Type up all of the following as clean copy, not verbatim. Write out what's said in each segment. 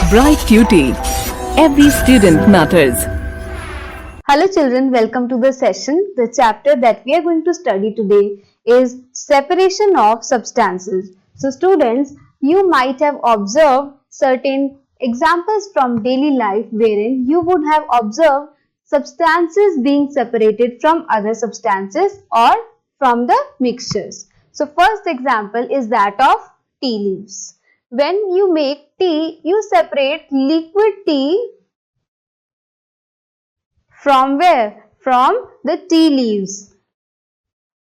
Bright Cutie. Every student matters. Hello children, welcome to the session. The chapter that we are going to study today is separation of substances. So students, you might have observed certain examples from daily life wherein you would have observed substances being separated from other substances or from the mixtures. So first example is that of tea leaves. When you make tea, you separate liquid tea from where? From the tea leaves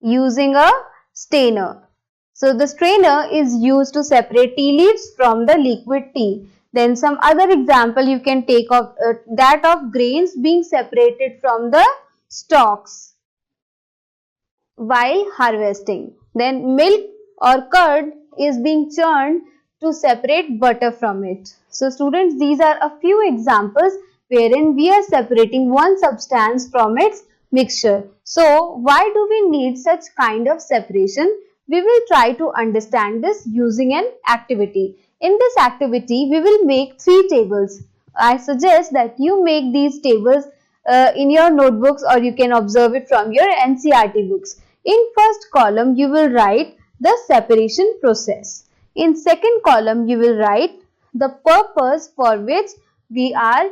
using a strainer. So the strainer is used to separate tea leaves from the liquid tea. Then some other example you can take of that of grains being separated from the stalks while harvesting. Then milk or curd is being churned to separate butter from it. So students, these are a few examples wherein we are separating one substance from its mixture. So why do we need such kind of separation? We will try to understand this using an activity. In this activity, we will make 3 tables. I suggest that you make these tables in your notebooks, or you can observe it from your NCERT books. In first column, you will write the separation process. In second column, you will write the purpose for which we are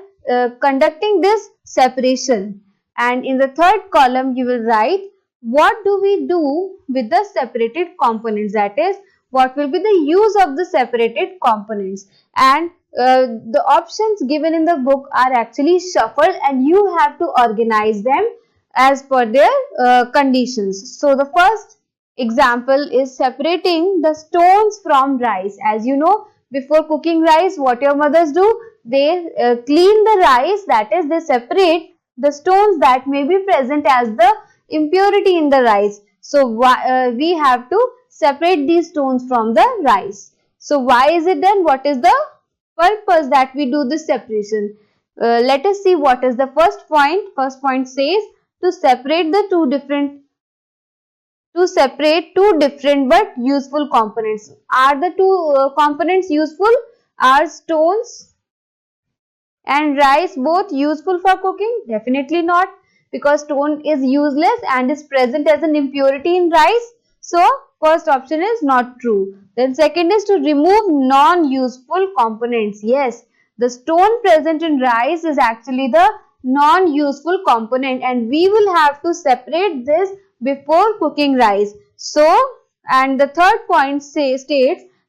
conducting this separation. And in the third column, you will write what do we do with the separated components, that is, what will be the use of the separated components. And the options given in the book are actually shuffled and you have to organize them as per their conditions. So the first example is separating the stones from rice. As you know, before cooking rice, what your mothers do? They clean the rice, that is, they separate the stones that may be present as the impurity in the rice. So we have to separate these stones from the rice. So why is it done? What is the purpose that we do this separation? Let us see what is the first point. First point says to separate two different but useful components. Are the two components useful? Are stones and rice both useful for cooking? Definitely not, because stone is useless and is present as an impurity in rice. So first option is not true. Then second is to remove non-useful components. Yes, the stone present in rice is actually the non-useful component and we will have to separate this before cooking rice. So, and the third point states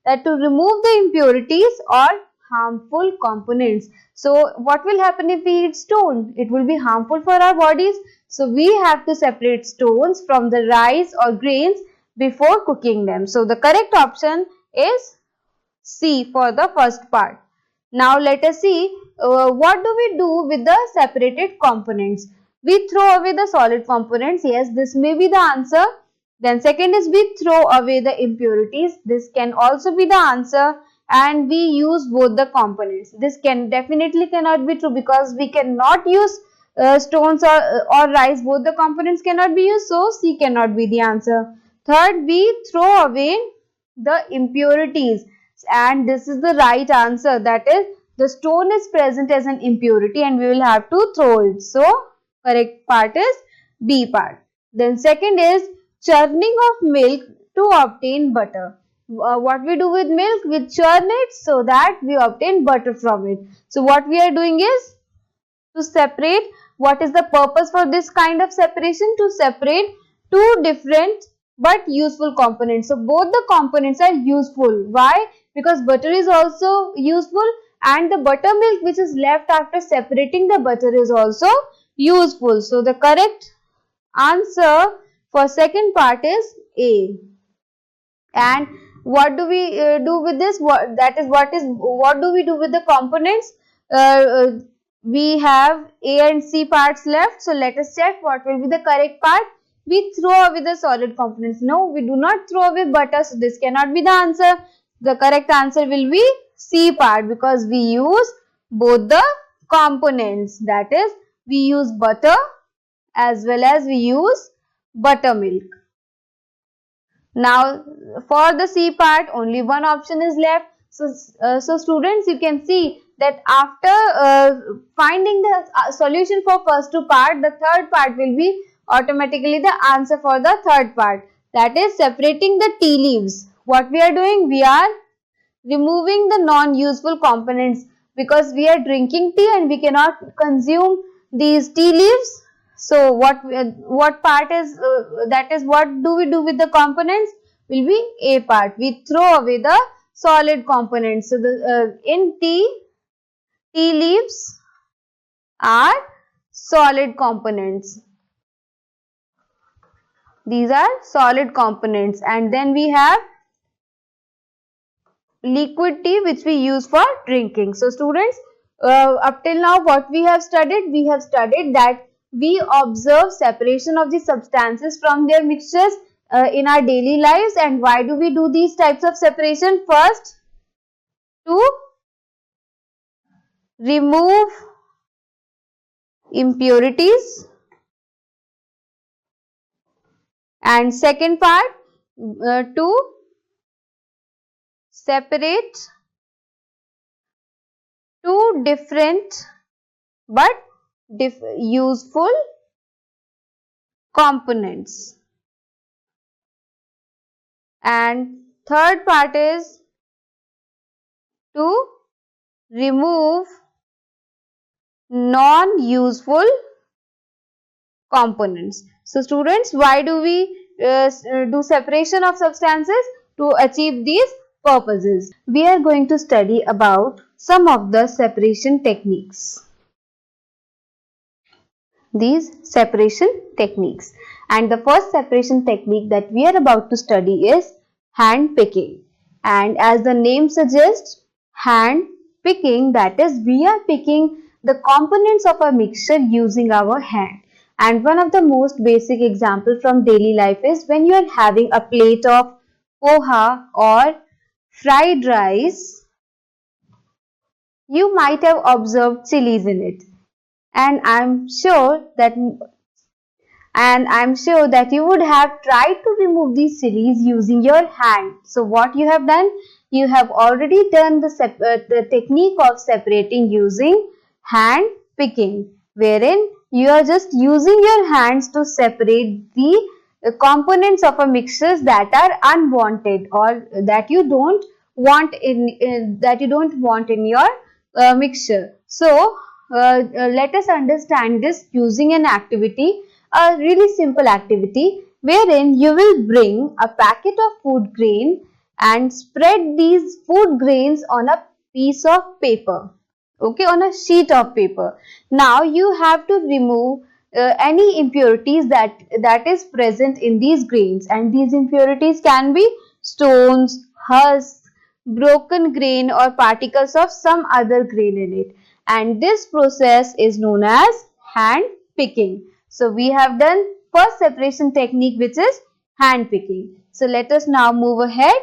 that to remove the impurities or harmful components. So what will happen if we eat stone? It will be harmful for our bodies. So we have to separate stones from the rice or grains before cooking them. So the correct option is C for the first part. Now let us see what do we do with the separated components. We throw away the solid components. Yes, this may be the answer. Then second is we throw away the impurities. This can also be the answer. And we use both the components. This definitely cannot be true, because we cannot use stones or rice. Both the components cannot be used. So C cannot be the answer. Third, we throw away the impurities. And this is the right answer. That is, the stone is present as an impurity and we will have to throw it. So correct part is B part. Then second is churning of milk to obtain butter. What we do with milk? We churn it so that we obtain butter from it. So what we are doing is to separate. What is the purpose for this kind of separation? To separate two different but useful components. So both the components are useful. Why? Because butter is also useful and the buttermilk which is left after separating the butter is also useful. So the correct answer for second part is A. And what do we do with this? What do we do with the components? We have A and C parts left. So let us check what will be the correct part. We throw away the solid components. No, we do not throw away butter. So this cannot be the answer. The correct answer will be C part, because we use both the components. That is, we use butter as well as we use buttermilk. Now for the C part, only one option is left. So students, you can see that after finding the solution for first two part, the third part will be automatically the answer for the third part, that is separating the tea leaves. What we are doing? We are removing the non-useful components, because we are drinking tea and we cannot consume these tea leaves. So what part is that is what do we do with the components? Will be A part. We throw away the solid components. So in tea leaves are solid components. These are solid components, and then we have liquid tea which we use for drinking. So students, up till now what we have studied? We have studied that we observe separation of the substances from their mixtures in our daily lives. And why do we do these types of separation? First, to remove impurities, and second part, to separate two different but useful components, and third part is to remove non-useful components. So students, why do we do separation of substances? To achieve these purposes. We are going to study about some of the separation techniques. These separation techniques. And the first separation technique that we are about to study is hand picking. And as the name suggests, hand picking, that is, we are picking the components of a mixture using our hand. And one of the most basic example from daily life is when you are having a plate of poha or fried rice, you might have observed chilies in it, and I'm sure that you would have tried to remove these chilies using your hand. So what you have done? You have already done the technique of separating using hand picking, wherein you are just using your hands to separate the components of a mixture that are unwanted or that you don't want in your mixture. So let us understand this using an activity, a really simple activity, wherein you will bring a packet of food grain and spread these food grains on a piece of paper, okay, on a sheet of paper. Now you have to remove any impurities that is present in these grains, and these impurities can be stones, husks, broken grain, or particles of some other grain in it. And this process is known as hand picking. So we have done first separation technique, which is hand picking. So let us now move ahead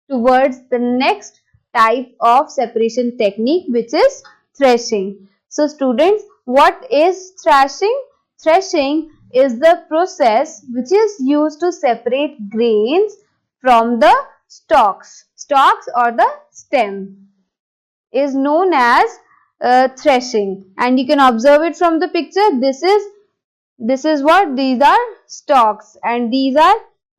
towards the next type of separation technique, which is threshing. So students, what is threshing? Threshing is the process which is used to separate grains from the stalks or the stem, is known as threshing. And you can observe it from the picture. This is what these are: stalks, and these are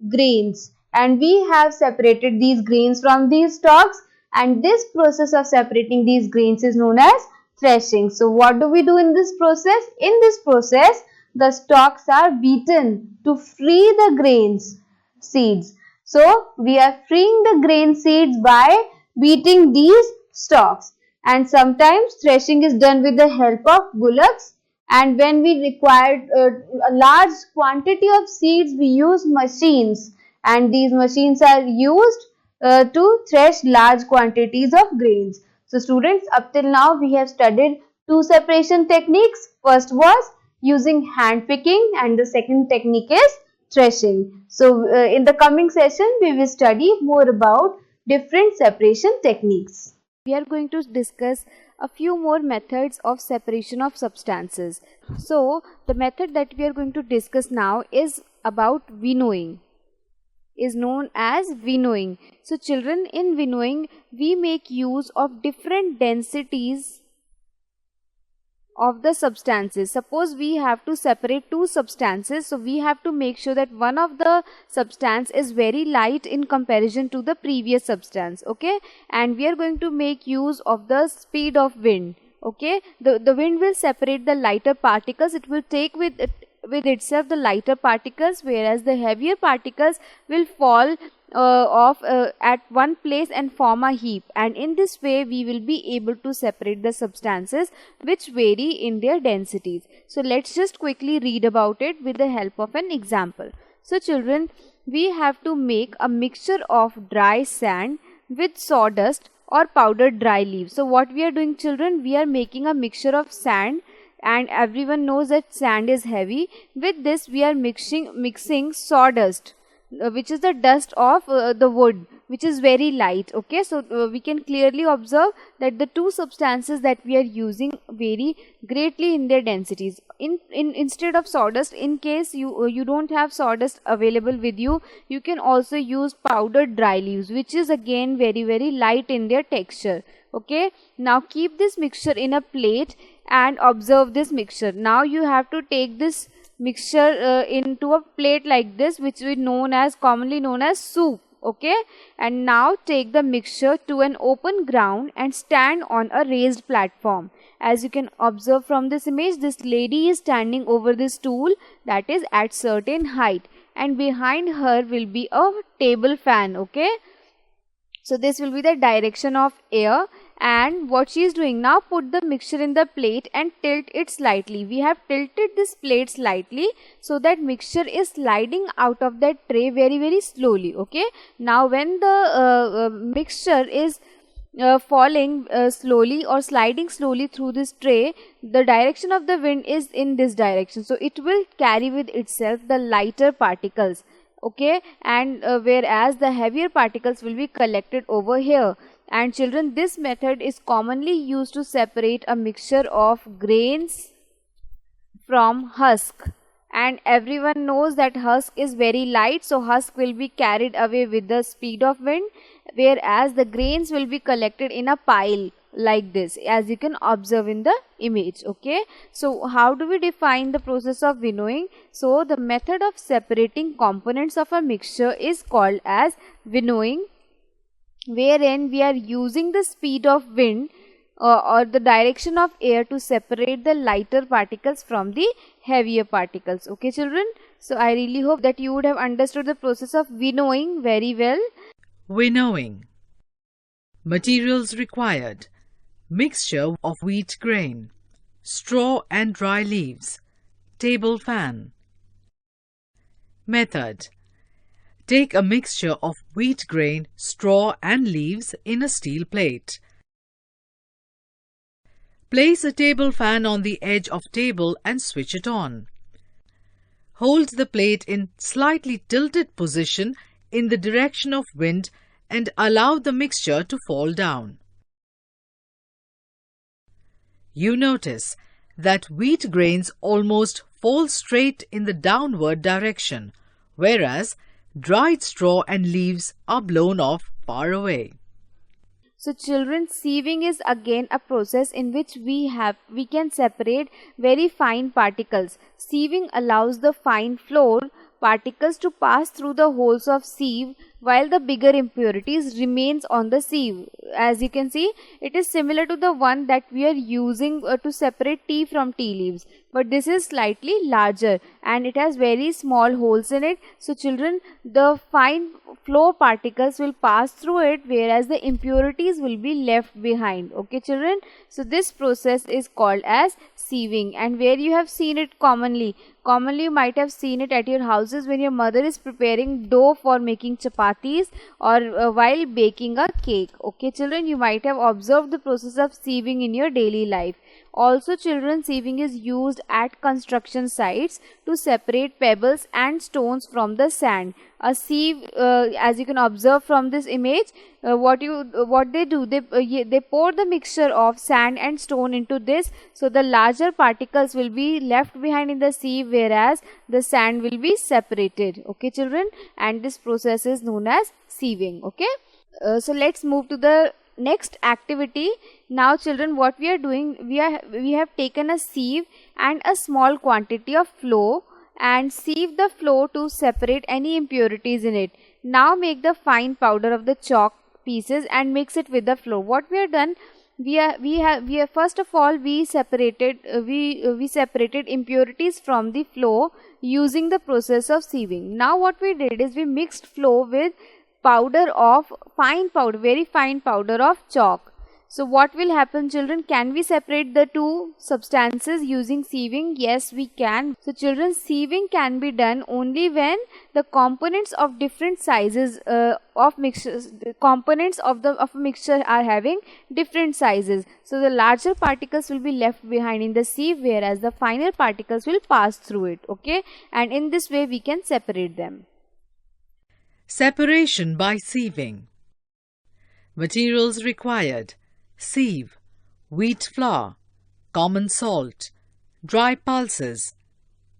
grains, and we have separated these grains from these stalks, and this process of separating these grains is known as threshing. So what do we do in this process? In this process, the stalks are beaten to free the grains seeds. So we are freeing the grain seeds by beating these stalks. And sometimes threshing is done with the help of bullocks, and when we require a large quantity of seeds, we use machines, and these machines are used to thresh large quantities of grains. So students, up till now we have studied two separation techniques. First was using hand picking, and the second technique is threshing. So in the coming session we will study more about different separation techniques. We are going to discuss a few more methods of separation of substances. So the method that we are going to discuss now is about winnowing. is known as winnowing. So children, in winnowing we make use of different densities of the substances. Suppose we have to separate two substances, so we have to make sure that one of the substance is very light in comparison to the previous substance, okay, and we are going to make use of the speed of wind. Okay, the wind will separate the lighter particles. It will take with itself the lighter particles, whereas the heavier particles will fall off at one place and form a heap, and in this way we will be able to separate the substances which vary in their densities. So let's just quickly read about it with the help of an example. So children, we have to make a mixture of dry sand with sawdust or powdered dry leaves. So what we are doing, children, we are making a mixture of sand, and everyone knows that sand is heavy. With this we are mixing sawdust, which is the dust of the wood, which is very light. Okay, so we can clearly observe that the two substances that we are using vary greatly in their densities. Instead of sawdust, in case you don't have sawdust available with you, you can also use powdered dry leaves, which is again very light in their texture. Okay, now keep this mixture in a plate and observe this mixture. Now you have to take this mixture into a plate like this, which we commonly known as soup. Okay, and now take the mixture to an open ground and stand on a raised platform. As you can observe from this image, this lady is standing over this stool that is at certain height, and behind her will be a table fan. Okay, so this will be the direction of air, and what she is doing now, put the mixture in the plate and tilt it slightly. We have tilted this plate slightly so that mixture is sliding out of that tray very slowly. Okay, now when the mixture is falling slowly or sliding slowly through this tray, the direction of the wind is in this direction, so it will carry with itself the lighter particles. Okay, and whereas the heavier particles will be collected over here. And children, this method is commonly used to separate a mixture of grains from husk, and everyone knows that husk is very light, so husk will be carried away with the speed of wind, whereas the grains will be collected in a pile like this, as you can observe in the image. Okay, so how do we define the process of winnowing? So the method of separating components of a mixture is called as winnowing, wherein we are using the speed of wind or the direction of air to separate the lighter particles from the heavier particles. Okay children, so I really hope that you would have understood the process of winnowing very well. Winnowing. Materials required: mixture of wheat grain, straw and dry leaves, table fan. Method: take a mixture of wheat grain, straw and leaves in a steel plate. Place a table fan on the edge of table and switch it on. Hold the plate in slightly tilted position in the direction of wind and allow the mixture to fall down. You notice that wheat grains almost fall straight in the downward direction, whereas dried straw and leaves are blown off far away. So children, sieving is again a process in which we can separate very fine particles. Sieving allows the fine flour particles to pass through the holes of sieve while the bigger impurities remains on the sieve. As you can see, it is similar to the one that we are using to separate tea from tea leaves, but this is slightly larger and it has very small holes in it. So children, the fine flour particles will pass through it, whereas the impurities will be left behind. Okay children, so this process is called as sieving, and where you have seen it commonly you might have seen it at your houses when your mother is preparing dough for making chapatis or while baking a cake. Okay children, you might have observed the process of sieving in your daily life. Also, children, sieving is used at construction sites to separate pebbles and stones from the sand. A sieve, as you can observe from this image, what they do, they pour the mixture of sand and stone into this, so the larger particles will be left behind in the sieve, whereas the sand will be separated. Okay, children, and this process is known as sieving. Okay, so let's move to the next activity. Now children, what we are doing, we have taken a sieve and a small quantity of flour and sieve the flour to separate any impurities in it. Now make the fine powder of the chalk pieces and mix it with the flour. What we have done, we have first of all we separated impurities from the flour using the process of sieving. Now what we did is we mixed flour with very fine powder of chalk. So what will happen, children? Can we separate the two substances using sieving? Yes, we can. So children, sieving can be done only when the components of different sizes of mixtures, components of a mixture are having different sizes. So the larger particles will be left behind in the sieve, whereas the finer particles will pass through it. Okay, and in this way we can separate them. Separation by sieving. Materials required: sieve, wheat flour, common salt, dry pulses,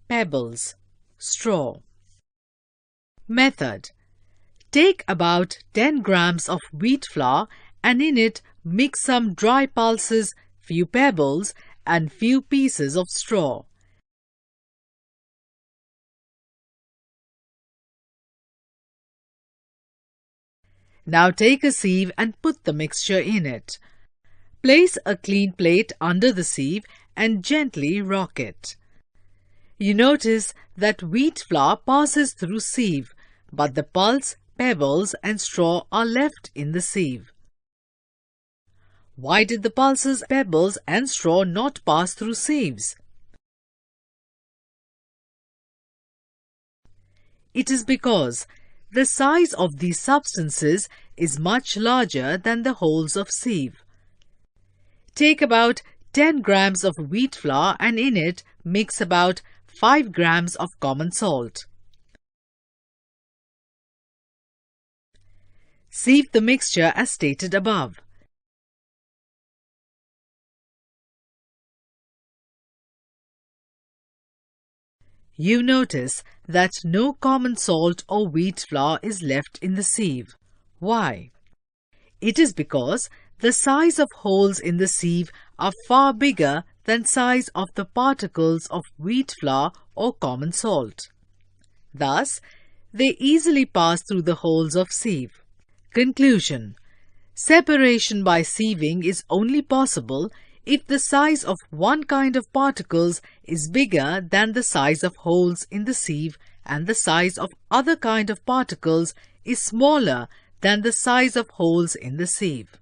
pebbles, straw. Method: take about 10 grams of wheat flour and in it mix some dry pulses, few pebbles and few pieces of straw. Now take a sieve and put the mixture in it. Place a clean plate under the sieve and gently rock it. You notice that wheat flour passes through sieve, but the pulse, pebbles and straw are left in the sieve. Why did the pulses, pebbles and straw not pass through sieves? It is because the size of these substances is much larger than the holes of sieve. Take about 10 grams of wheat flour and in it mix about 5 grams of common salt. Sieve the mixture as stated above. You notice that no common salt or wheat flour is left in the sieve. Why? It is because the size of holes in the sieve are far bigger than size of the particles of wheat flour or common salt. Thus, they easily pass through the holes of sieve. Conclusion: separation by sieving is only possible if the size of one kind of particles is bigger than the size of holes in the sieve and the size of other kind of particles is smaller than the size of holes in the sieve.